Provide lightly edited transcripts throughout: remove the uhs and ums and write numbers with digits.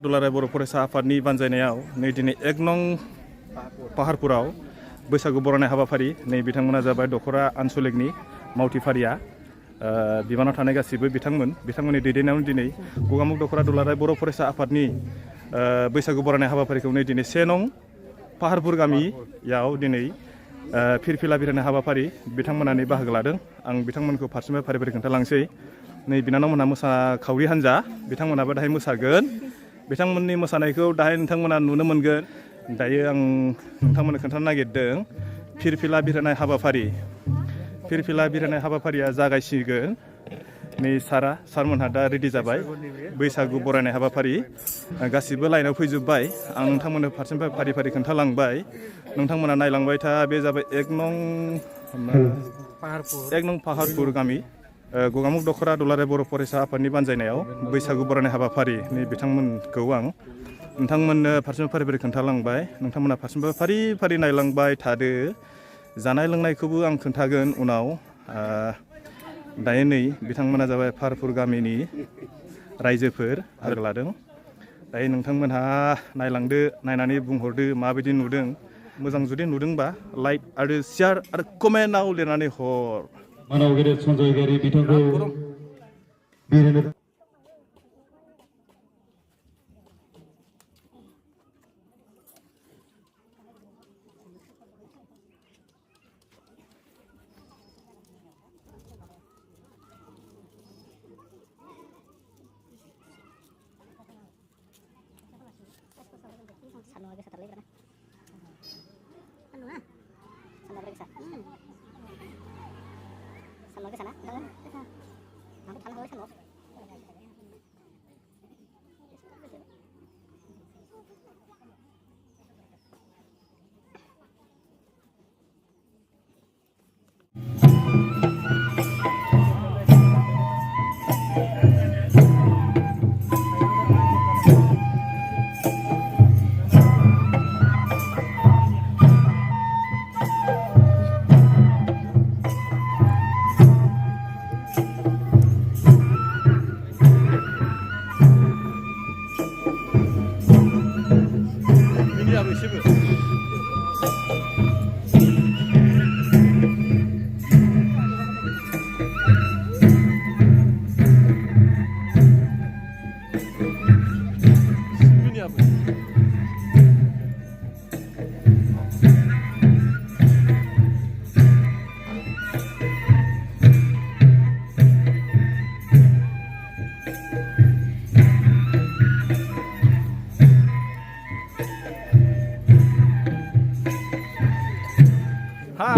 दुलाराय बर' फरायसा आफादनि बानजायनायाव नै दिनै 1 नं पाहारपुराव बैसागु बरायनाय हाबाफारि नै बिथांमोना जाबाय दखरा आनसलिकनि मावथिफारिया बिबानाव थानाय गासिबो बिथांमोननि दैदेननायावनो दिनै गगामुख दखरा दुलाराय बर' फरायसा आफादनि बैसागु बरायनाय हाबाफारिखौ नै दिनै 1 नं पाहारपुर गामियाव दिनै फिरफिला बिरहोनाय हाबाफारि बिथांमोनानि बाहागो लादों। आं बिथांमोनखौ फारसेनिफ्राय फारि खोन्थालांसै। नै बिनानावमोनहा मोसाखावरि हान्जा बिथांमोनाबो दाहाय मोसागोन। बिथांमोननि मोसानायखौ दाहाय नोंथांमोना नुनो मोनगोन। दायो आं नोंथांमोननो खोन्थानो नागिरदों फिरफिला बिरहोनाय हाबाफारि। फिरफिला बिरहोनाय हाबाफारिया जागायसिगोन। नै सारमोनहा दा रेडि जाबाय बैसागु बरायनाय हाबाफारि गासिबो लाइनाव फैजोब्बाय। आं नोंथांमोननो फारसेनिफ्राय फारि फारि खोन्थालांबाय। नोंथांमोना नायलांबाय था। बे जाबाय 1 नं पाहारपुर गामि गगामुख दखरा दुलाराय बर' फरायसा आफादनि बानजायनायाव बैसागु बरायनाय हाबाफारि नै बिथांमोनखौ आं नोंथांमोननो फारसेनिफ्राय फारि फारि खोन्थालांबाय। नोंथांमोना फारसेनिफ्राय फारि फारि नायलांबाय थादो। जानाय लोंनायखौबो आं खोन्थागोन उनाव। दायो नै बिथांमोना जाबाय पाहारपुर गामिनि रायजोफोर बाहागो लादों। दायो नोंथांमोनहा नायलांदो, नायनानै बुंहरदो माबायदि नुदों। मोजां जुदि नुदोंबा लाइक आरो शेयार आरो कमेन्टआव लिरनानै हर। मानाव गेदेर सन्जय गारि बिथांखौ बिरहोनो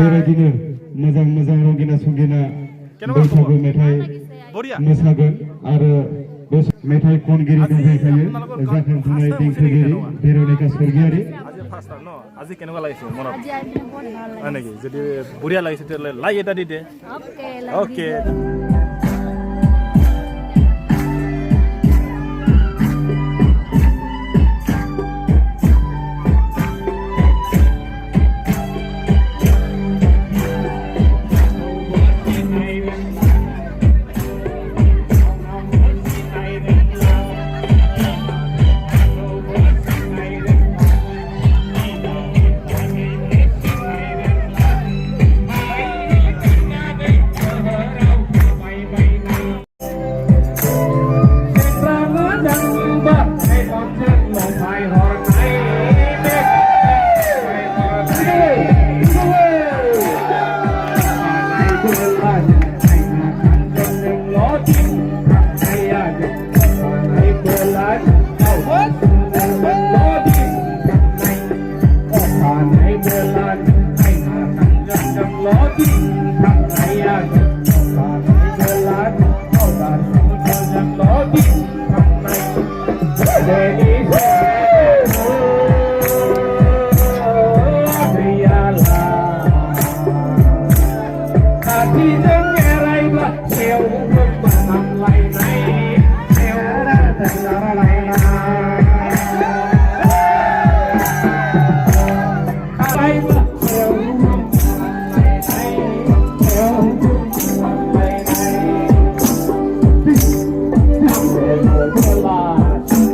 बेबायदिनो मोजां रंगिना संगिना बैसागु मेथाइ मोसागोन आरो बे मेथाइ खनगिरि दंफैखायो जाखांफुनाय देंखोगिरि भेर'निका स्वर्गियारि। আজি কেনেকুৱা লাগিছে মনত? হয় নেকি? যদি বঢ়িয়া লাগিছে তেতিয়াহ'লে লাইক এটা দি দে। Okay.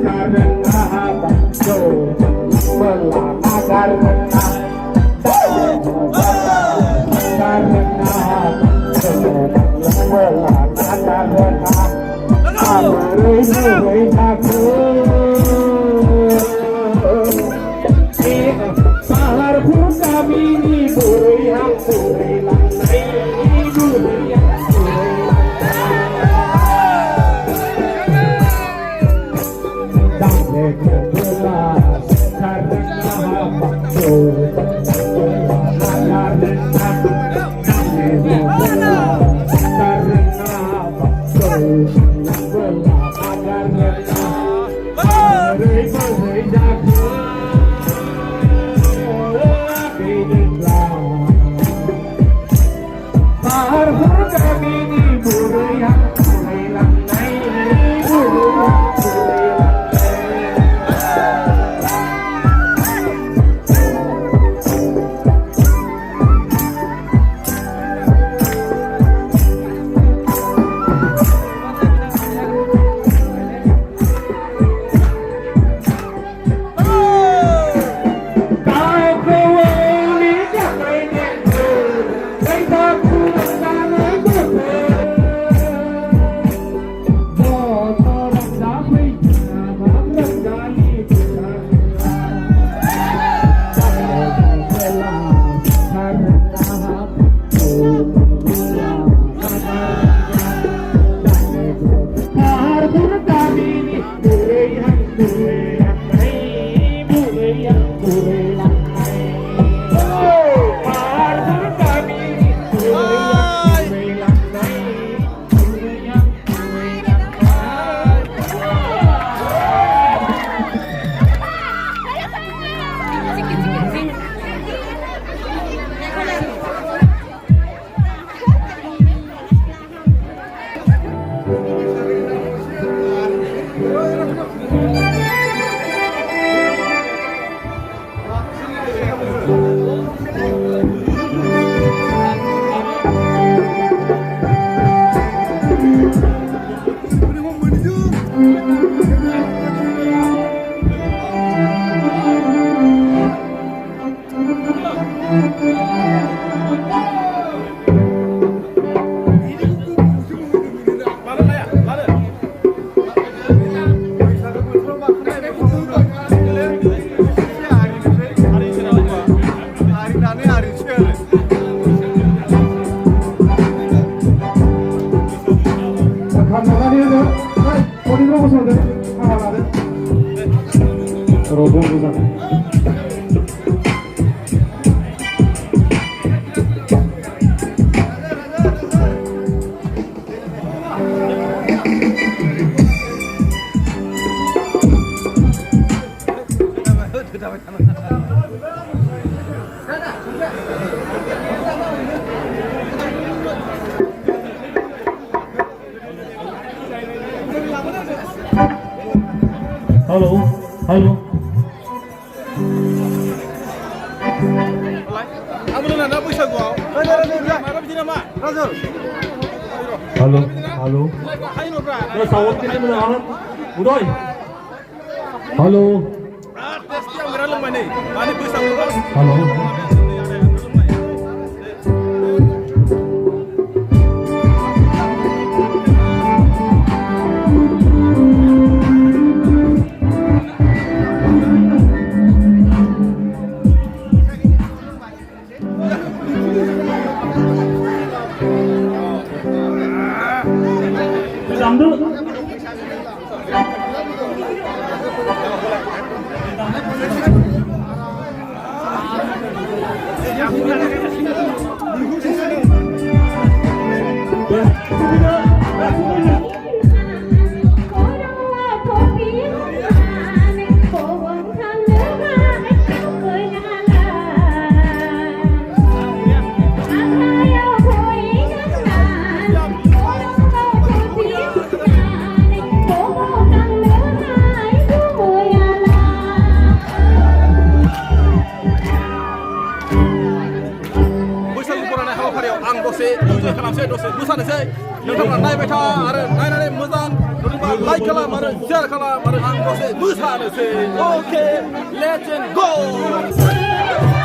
Karena Halo, halo. Halo, halo. Sawat ini mana? Udoy. Halo. Halo. Okay, let's go!